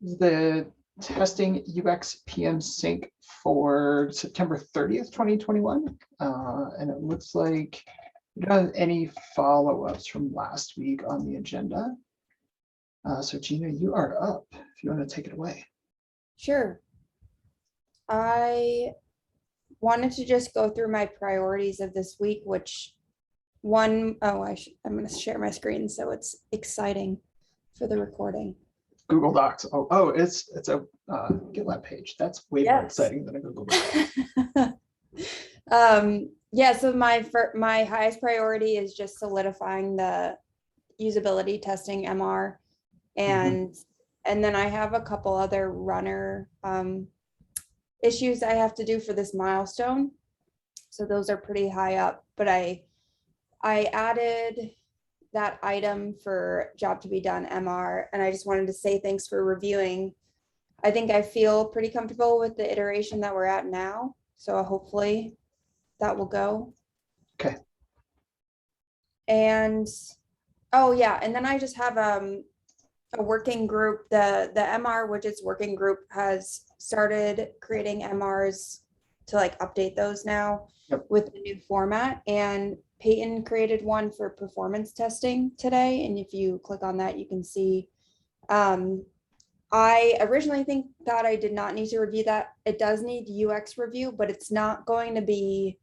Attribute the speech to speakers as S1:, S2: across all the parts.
S1: the testing UX PM sync for September 30th, 2021. And it looks like we don't have any follow-ups from last week on the agenda. So Gina, you are up if you want to take it away.
S2: Sure. I wanted to just go through my priorities of this week, which I'm going to share my screen so it's exciting for the recording.
S1: Google Docs. Oh, it's a GitLab page. That's way more exciting than a Google Doc.
S2: Yeah, so my highest priority is just solidifying the usability testing MR, and then I have a couple other runner issues I have to do for this milestone. So those are pretty high up, but I added that item for job to be done MR, and I just wanted to say thanks for reviewing. I think I feel pretty comfortable with the iteration that we're at now, so hopefully that will go.
S1: Okay.
S2: And oh yeah, and then I just have a working group. The MR widgets working group has started creating MRs to like update those now with the new format, and Peyton created one for performance testing today, and if you click on that you can see I originally thought I did not need to review that. It does need UX review, but it's not going to be,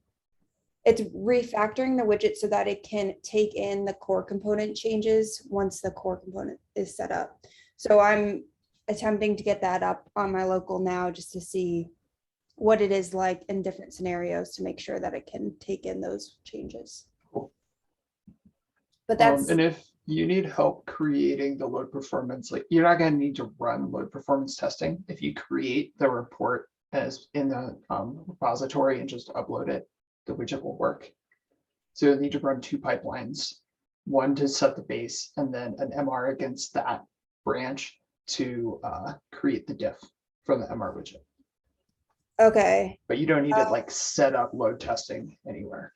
S2: it's refactoring the widget so that it can take in the core component changes once the core component is set up. So I'm attempting to get that up on my local now just to see what it is like in different scenarios to make sure that it can take in those changes.
S1: Cool.
S2: But that's
S1: and if you need help creating the load performance, like you're not going to need to run load performance testing. If you create the report as in the repository and just upload it, the widget will work. So you'll need to run two pipelines, one to set the base and then an MR against that branch to create the diff from the MR widget.
S2: okay.
S1: But you don't need to like set up load testing anywhere.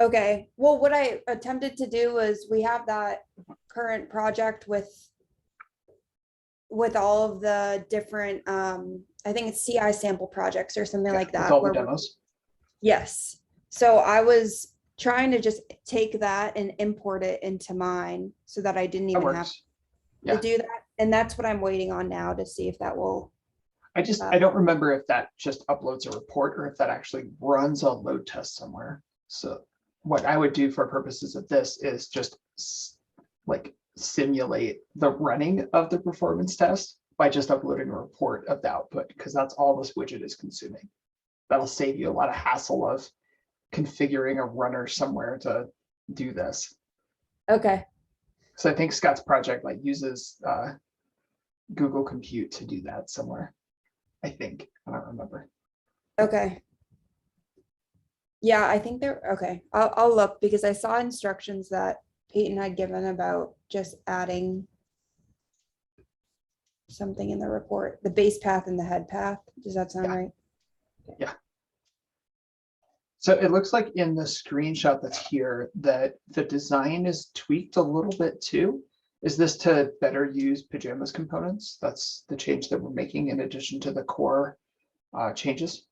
S2: Okay, well, what I attempted to do was we have that current project with all of the different, I think it's CI sample projects or something like that.
S1: With all the demos.
S2: Yes. So I was trying to just take that and import it into mine so that I didn't even have to do that. And that's what I'm waiting on now to see if that will.
S1: I don't remember if that just uploads a report or if that actually runs a load test somewhere. So what I would do for purposes of this is just like simulate the running of the performance test by just uploading a report of the output, because that's all this widget is consuming. That'll save you a lot of hassle of configuring a runner somewhere to do this.
S2: Okay.
S1: So I think Scott's project like uses Google Compute to do that somewhere. I think, I don't remember.
S2: Okay. Yeah, I think they're okay. I'll look because I saw instructions that Peyton had given about just adding something in the report, the base path and the head path. Does that sound right?
S1: Yeah. So it looks like in the screenshot that's here that the design is tweaked a little bit too. Is this to better use Pajamas components? That's the change that we're making in addition to the core changes.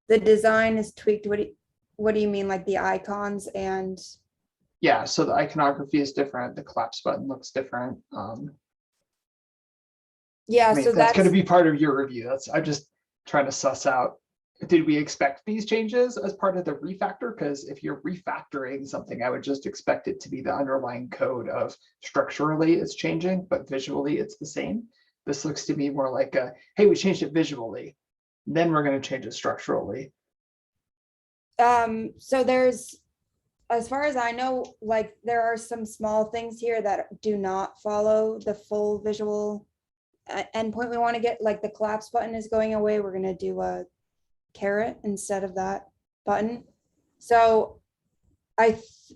S2: The design is tweaked. What do you mean, like the icons and?
S1: Yeah, so the iconography is different. The collapse button looks different.
S2: Yeah,
S1: I mean,
S2: so
S1: that's going to be part of your review. I'm just trying to suss out. Did we expect these changes as part of the refactor? Because if you're refactoring something, I would just expect it to be the underlying code of structurally it's changing, but visually it's the same. This looks to me more like a, hey, we changed it visually, then we're going to change it structurally.
S2: So there's, as far as I know, like there are some small things here that do not follow the full visual endpoint we want to get. Like the collapse button is going away. We're going to do a caret instead of that button. So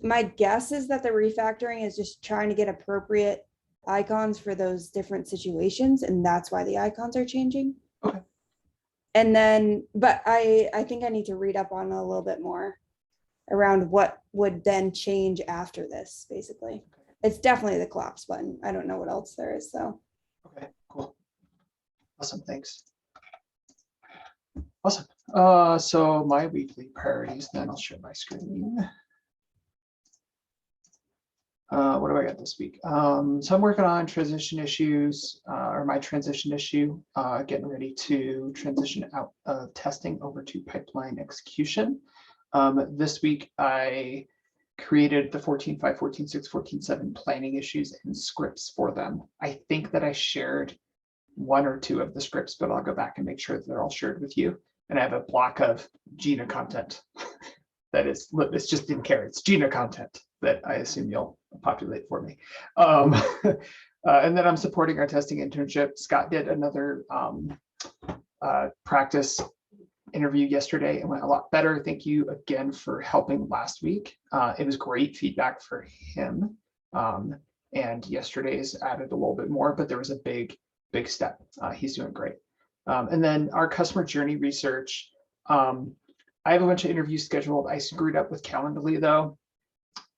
S2: my guess is that the refactoring is just trying to get appropriate icons for those different situations, and that's why the icons are changing.
S1: Okay.
S2: And then, but I think I need to read up on a little bit more around what would then change after this. Basically, it's definitely the collapse button. I don't know what else there is though.
S1: Okay, cool. Awesome, thanks. Awesome. So my weekly priorities, then I'll share my screen. What do I got this week? So I'm working on transition issues, or my transition issue, getting ready to transition out of testing over to pipeline execution. This week I created the 14.5, 14.6, 14.7 planning issues and scripts for them. I think that I shared one or two of the scripts, but I'll go back and make sure that they're all shared with you. And I have a block of Gina content that is, it's just didn't care. It's Gina content that I assume you'll populate for me. And then I'm supporting our testing internship. Scott did another practice interview yesterday and went a lot better. Thank you again for helping last week. It was great feedback for him. And yesterday's added a little bit more, but there was a big step. He's doing great. And then our customer journey research. I have a bunch of interviews scheduled. I screwed up with Calendly though.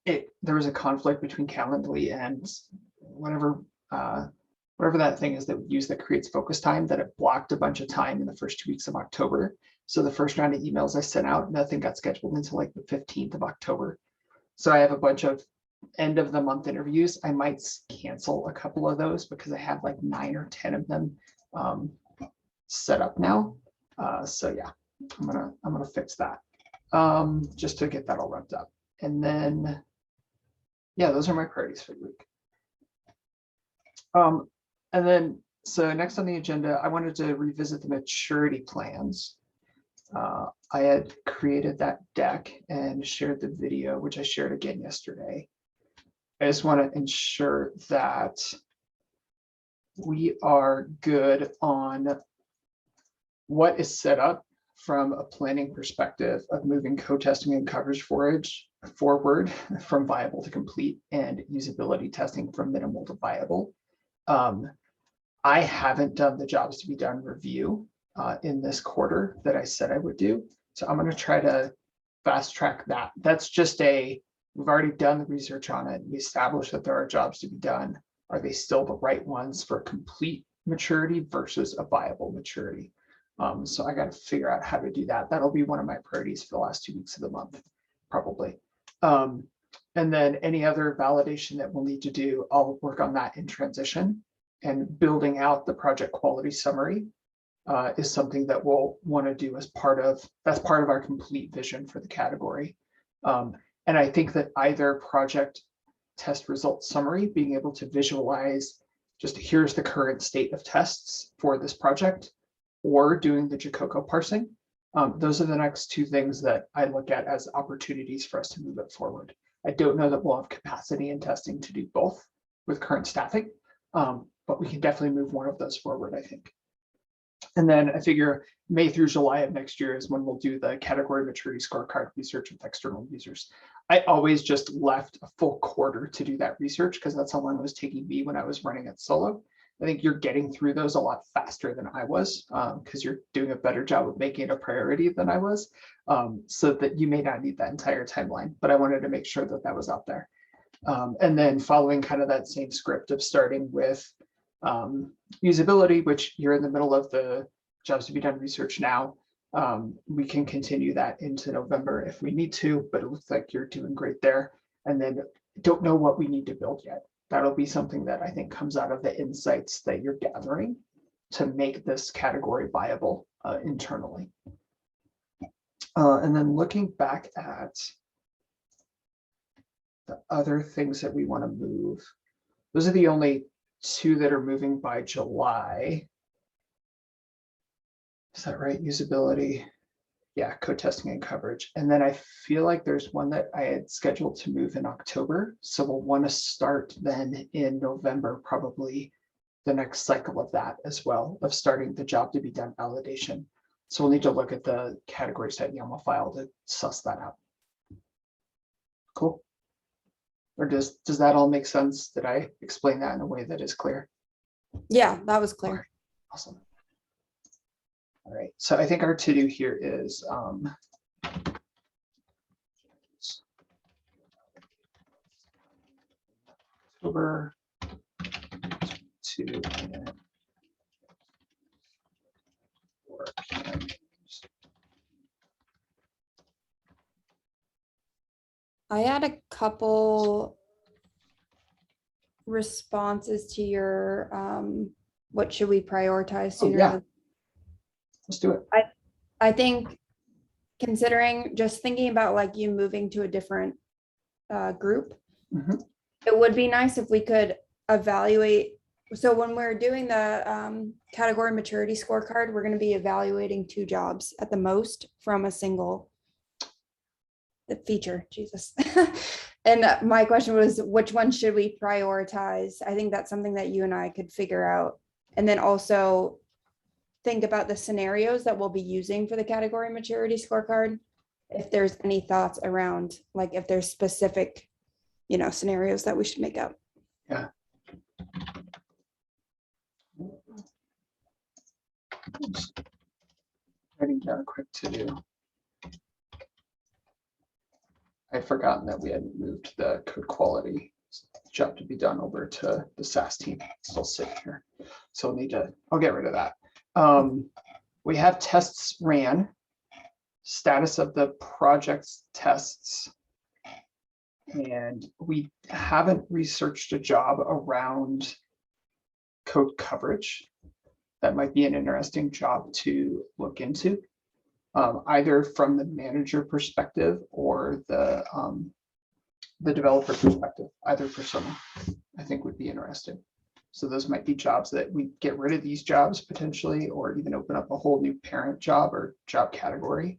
S1: There was a conflict between Calendly and whatever that thing is that we use that creates focus time, that it blocked a bunch of time in the first 2 weeks of October. So the first round of emails I sent out, nothing got scheduled until like the 15th of October. So I have a bunch of end of the month interviews. I might cancel a couple of those because I have like 9 or 10 of them set up now. So yeah, I'm gonna fix that just to get that all wrapped up. And then, yeah, those are my priorities for the week. And then, so next on the agenda, I wanted to revisit the maturity plans. I had created that deck and shared the video, which I shared again yesterday. I just want to ensure that we are good on what is set up from a planning perspective of moving code testing and coverage forward from viable to complete and usability testing from minimal to viable. I haven't done the jobs to be done review in this quarter that I said I would do. So I'm going to try to fast track that. That's just we've already done the research on it. We established that there are jobs to be done. Are they still the right ones for complete maturity versus a viable maturity? So I got to figure out how to do that. That'll be one of my priorities for the last 2 weeks of the month, probably. And then any other validation that we'll need to do, I'll work on that in transition. And building out the project quality summary is something that we'll want to do as that's part of our complete vision for the category. And I think that either project test result summary, being able to visualize just here's the current state of tests for this project, or doing the Jacoco parsing. Those are the next two things that I look at as opportunities for us to move it forward. I don't know that we'll have capacity in testing to do both with current staffing, but we can definitely move one of those forward, I think. And then I figure May through July of next year is when we'll do the category maturity scorecard research with external users. I always just left a full quarter to do that research because that's how long it was taking me when I was running it solo. I think you're getting through those a lot faster than I was because you're doing a better job of making it a priority than I was, so that you may not need that entire timeline, but I wanted to make sure that that was out there. And then following kind of that same script of starting with usability, which you're in the middle of the jobs to be done research now. We can continue that into November if we need to, but it looks like you're doing great there. And then don't know what we need to build yet. That'll be something that I think comes out of the insights that you're gathering to make this category viable internally. And then looking back at the other things that we want to move, those are the only two that are moving by July. Is that right? Usability. Yeah, code testing and coverage. And then I feel like there's one that I had scheduled to move in October. So we'll want to start then in November, probably the next cycle of that as well, of starting the job to be done validation. So we'll need to look at the category set YAML file to suss that out. Cool. Or does that all make sense? Did I explain that in a way that is clear?
S2: Yeah, that was clear.
S1: Okay. Awesome. All right, so I think our to-do here is October to
S2: I had a couple responses to your what should we prioritize sooner?
S1: yeah. Let's do it.
S2: I think considering just thinking about like you moving to a different group,
S1: Mhm.
S2: it would be nice if we could evaluate. So when we're doing the category maturity scorecard, we're going to be evaluating 2 jobs at the most from a single feature. Jesus. And my question was, which one should we prioritize? I think that's something that you and I could figure out. And then also think about the scenarios that we'll be using for the category maturity scorecard. If there's any thoughts around, like if there's specific, scenarios that we should make up.
S1: Yeah. Writing down a quick to do. I'd forgotten that we had moved the code quality job to be done over to the SAS team. It's still sitting here. So I'll get rid of that. We have tests ran, status of the project's tests. And we haven't researched a job around code coverage. That might be an interesting job to look into, either from the manager perspective or the developer perspective. Either persona, I think, would be interesting. So those might be jobs that we get rid of these jobs potentially, or even open up a whole new parent job or job category,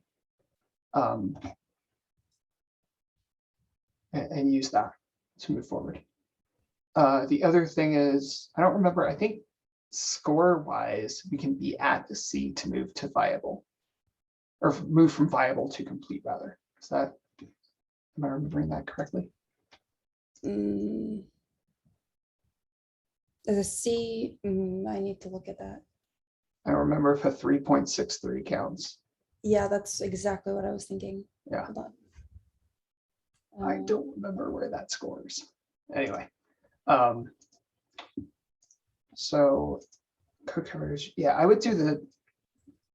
S1: and use that to move forward. The other thing is, I don't remember, I think score wise, we can be at the C to move to viable, or move from viable to complete rather. Am I remembering that correctly?
S2: As a C, I need to look at that.
S1: I don't remember if a 3.63 counts.
S2: Yeah, that's exactly what I was thinking.
S1: Yeah. I don't remember where that scores. Anyway, so code coverage. Yeah, I would do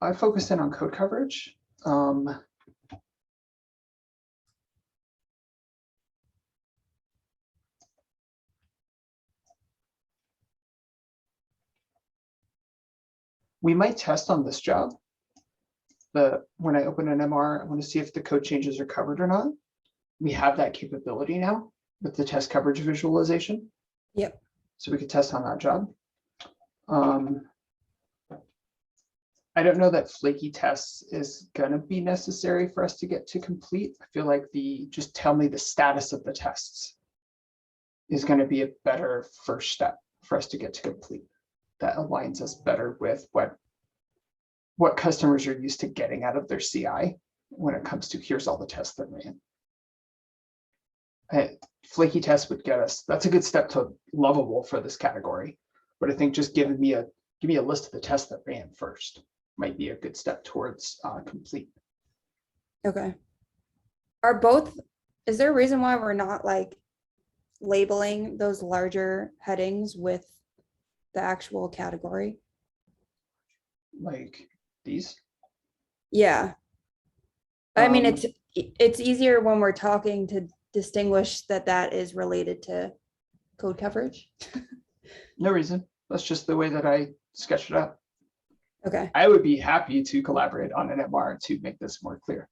S1: I focused in on code coverage. We might test on this job. When I open an MR, I want to see if the code changes are covered or not. We have that capability now with the test coverage visualization.
S2: Yep.
S1: So we could test on that job. I don't know that flaky tests is going to be necessary for us to get to complete. I feel like just tell me the status of the tests is going to be a better first step for us to get to complete. That aligns us better with what customers are used to getting out of their CI when it comes to here's all the tests that ran. Flaky tests would get us, that's a good step to lovable for this category. But I think just give me a list of the tests that ran first might be a good step towards complete.
S2: Okay. Is there a reason why we're not like labeling those larger headings with the actual category?
S1: Like these?
S2: Yeah. I mean, it's easier when we're talking to distinguish that is related to code coverage.
S1: No reason. That's just the way that I sketched it out.
S2: Okay.
S1: I would be happy to collaborate on an MR to make this more clear.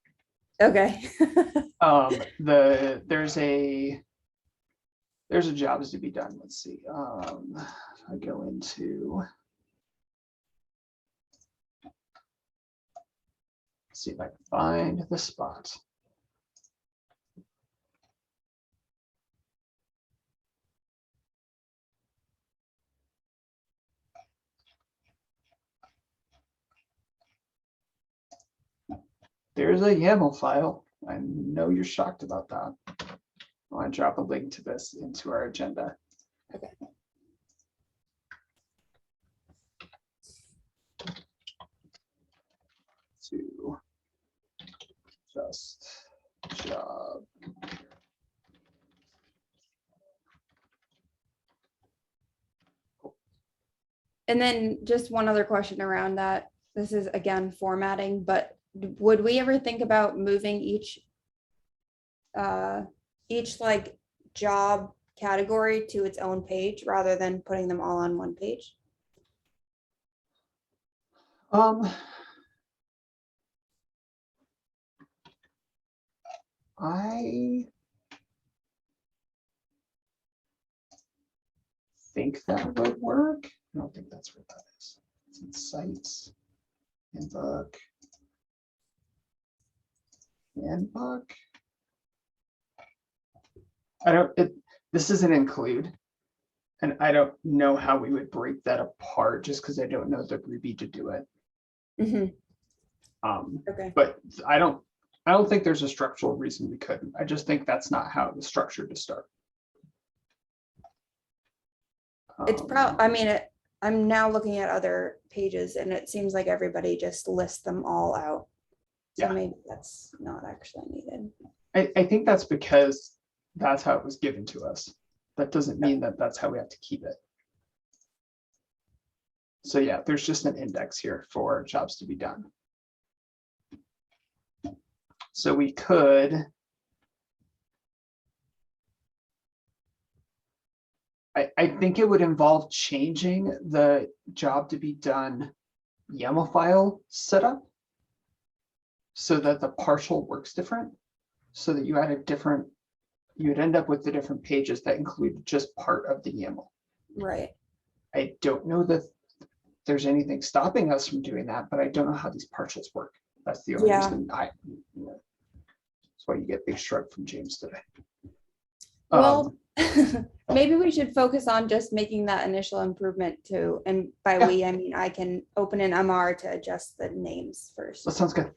S2: Okay.
S1: There's a jobs to be done. Let's see. I go into. Let's see if I can find the spot. There's a YAML file. I know you're shocked about that. I want to drop a link to this into our agenda.
S2: Okay.
S1: To just job. Cool.
S2: And then just one other question around that. This is again formatting, but would we ever think about moving each like job category to its own page rather than putting them all on one page?
S1: I think that would work. I don't think that's what that is. It's in sites, handbook, handbook. This is an include, and I don't know how we would break that apart just because I don't know the Ruby to do it.
S2: Okay.
S1: But I don't think there's a structural reason we couldn't. I just think that's not how it was structured to start.
S2: It's probably, I mean, I'm now looking at other pages and it seems like everybody just lists them all out. So
S1: Yeah.
S2: maybe that's not actually needed.
S1: I think that's because that's how it was given to us. That doesn't mean that that's how we have to keep it. So yeah, there's just an index here for jobs to be done. So we could, I think it would involve changing the job to be done YAML file setup so that the partial works different, so that you had a different, you would end up with the different pages that include just part of the YAML.
S2: Right.
S1: I don't know that there's anything stopping us from doing that, but I don't know how these partials work. That's the only reason that's why you get big shrug from James today.
S2: Well, maybe we should focus on just making that initial improvement too. And by we, I mean, I can open an MR to adjust the names first.
S1: That sounds good.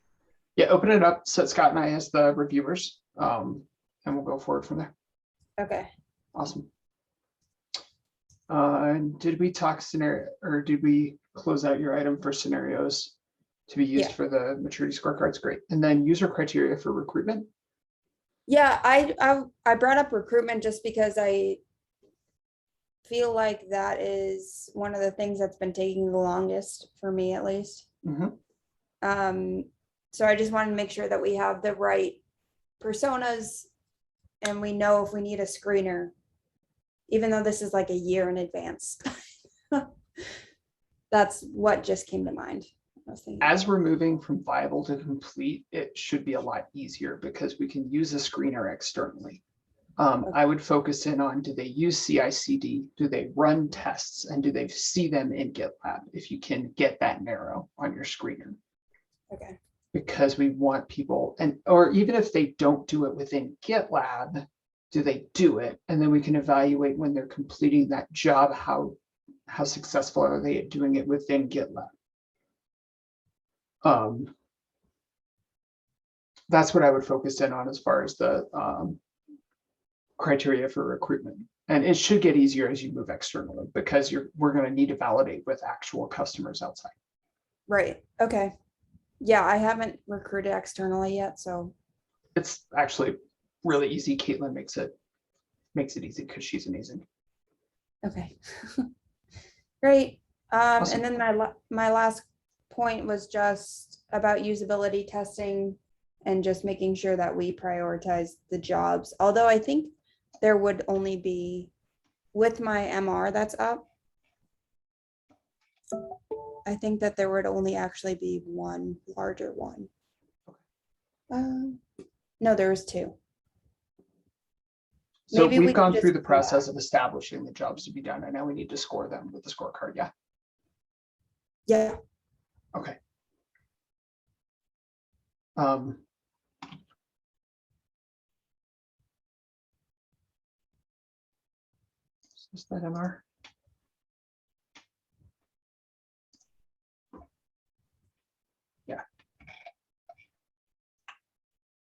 S1: Yeah, open it up, set Scott and I as the reviewers, and we'll go forward from there.
S2: Okay.
S1: Awesome. Did we talk scenario, or did we close out your item for scenarios to be used for the maturity scorecards? Great. And then user criteria for recruitment.
S2: Yeah, I brought up recruitment just because I feel like that is one of the things that's been taking the longest for me, at least. So I just wanted to make sure that we have the right personas and we know if we need a screener, even though this is like a year in advance. That's what just came to mind.
S1: As we're moving from viable to complete, it should be a lot easier because we can use a screener externally. I would focus in on, do they use CI/CD? Do they run tests? And do they see them in GitLab? If you can get that narrow on your screener.
S2: Okay.
S1: Because we want people, or even if they don't do it within GitLab, do they do it? And then we can evaluate when they're completing that job, how successful are they at doing it within GitLab? That's what I would focus in on as far as the criteria for recruitment. And it should get easier as you move externally because we're going to need to validate with actual customers outside.
S2: Right. Okay. Yeah, I haven't recruited externally yet, so
S1: it's actually really easy. Caitlin makes it easy because she's amazing.
S2: Okay. Great.
S1: Awesome.
S2: And then my last point was just about usability testing and just making sure that we prioritize the jobs. Although I think there would only be, with my MR that's up, I think that there would only actually be one larger one. No, there was two.
S1: So
S2: Maybe
S1: we've gone through the
S2: just
S1: process of establishing the jobs to be done, and now we need to score them with the scorecard. Yeah.
S2: Yeah.
S1: Okay. Is that MR? Yeah.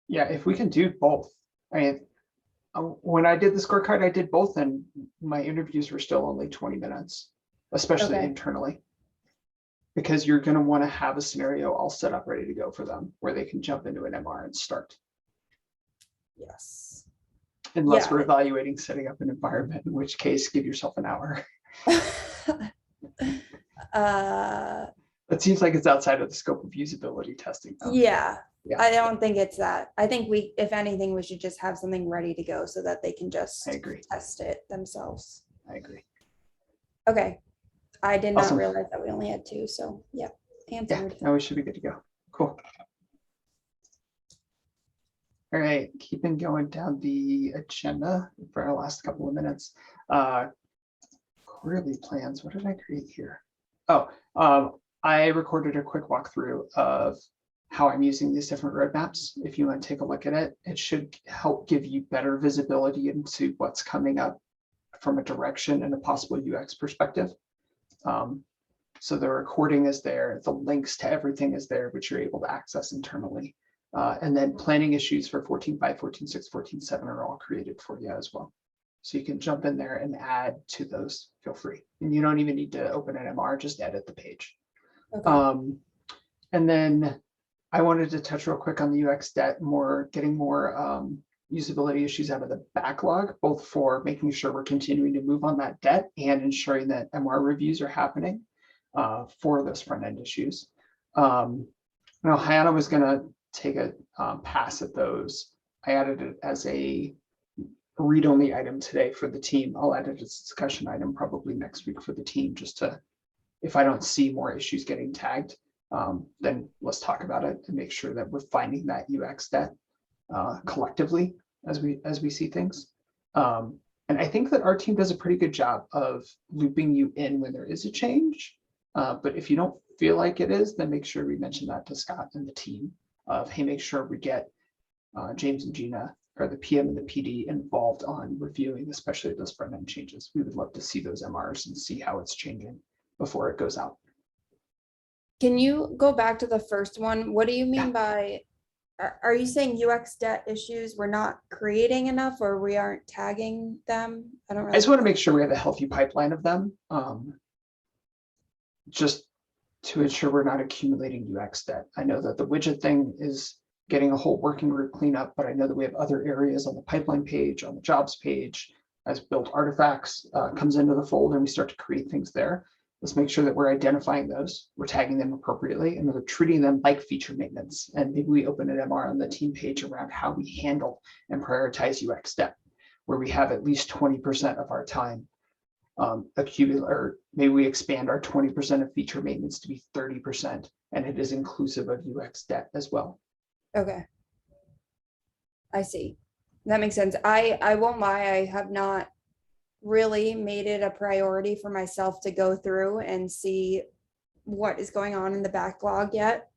S1: Yeah, if we can do both. I mean, when I did the scorecard, I did both, and my interviews were still only 20 minutes, especially internally. Because you're going to want to have a scenario all set up ready to go for them where they can jump into an MR and start.
S2: Yes.
S1: Unless we're evaluating setting up an environment, in which case give yourself an hour. It seems like it's outside of the scope of usability testing, though.
S2: Yeah,
S1: Yeah.
S2: I don't think it's that. I think if anything, we should just have something ready to go so that they can just
S1: I agree.
S2: test it themselves.
S1: I agree.
S2: Okay. I did not
S1: Awesome.
S2: realize that we only had 2, so yeah,
S1: Yeah,
S2: answered.
S1: now we should be good to go. Cool. All right, keeping going down the agenda for our last couple of minutes. Quarterly plans, what did I create here? Oh, I recorded a quick walkthrough of how I'm using these different roadmaps. If you want to take a look at it, it should help give you better visibility into what's coming up from a direction and a possible UX perspective. So the recording is there, the links to everything is there, which you're able to access internally. And then planning issues for 14.5, 14.6, 14.7 are all created for you as well. So you can jump in there and add to those, feel free. And you don't even need to open an MR, just edit the page.
S2: Okay.
S1: And then I wanted to touch real quick on the UX debt, getting more usability issues out of the backlog, both for making sure we're continuing to move on that debt and ensuring that MR reviews are happening for those front end issues. Now, Hannah was going to take a pass at those. I added it as a read-only item today for the team. I'll add it as a discussion item probably next week for the team, just to, if I don't see more issues getting tagged, then let's talk about it and make sure that we're finding that UX debt collectively as we see things. And I think that our team does a pretty good job of looping you in when there is a change. But if you don't feel like it is, then make sure we mention that to Scott and the team of, hey, make sure we get James and Gina, or the PM and the PD, involved on reviewing, especially those front end changes. We would love to see those MRs and see how it's changing before it goes out.
S2: Can you go back to the first one? What do you mean by, are you saying UX debt issues we're not creating enough, or we aren't tagging them? I don't really.
S1: I just want to make sure we have a healthy pipeline of them, just to ensure we're not accumulating UX debt. I know that the widget thing is getting a whole working group cleanup, but I know that we have other areas on the pipeline page, on the jobs page, as built artifacts comes into the fold and we start to create things there. Let's make sure that we're identifying those, we're tagging them appropriately, and we're treating them like feature maintenance. And maybe we open an MR on the team page around how we handle and prioritize UX debt, where we have at least 20% of our time accumulate, or maybe we expand our 20% of feature maintenance to be 30%, and it is inclusive of UX debt as well.
S2: Okay. I see. That makes sense. I won't lie, I have not really made it a priority for myself to go through and see what is going on in the backlog yet.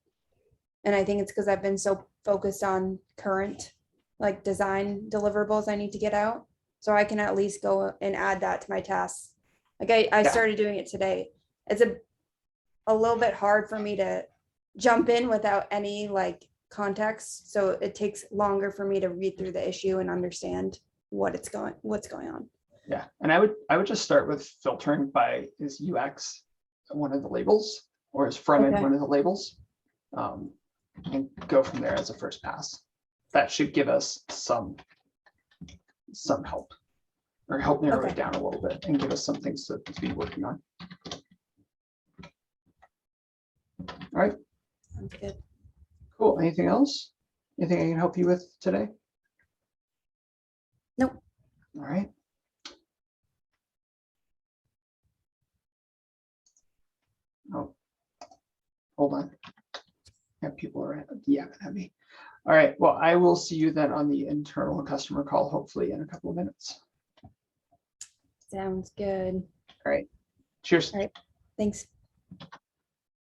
S2: And I think it's because I've been so focused on current like design deliverables I need to get out. So I can at least go and add that to my tasks. Like I started doing it today. It's a little bit hard for me to jump in without any like context. So it takes longer for me to read through the issue and understand what's going on.
S1: Yeah, and I would just start with filtering by, is UX one of the labels, or is front end one of the labels, and go from there as a first pass. That should give us some help, or help narrow it down a little bit and give us some things to be working on. All right.
S2: Sounds good.
S1: Cool. Anything else? Anything I can help you with today?
S2: Nope.
S1: All right. Oh, hold on. Yeah, people are yapping at me. All right. Well, I will see you then on the internal customer call, hopefully in a couple of minutes.
S2: Sounds good.
S1: All right. Cheers.
S2: All right. Thanks.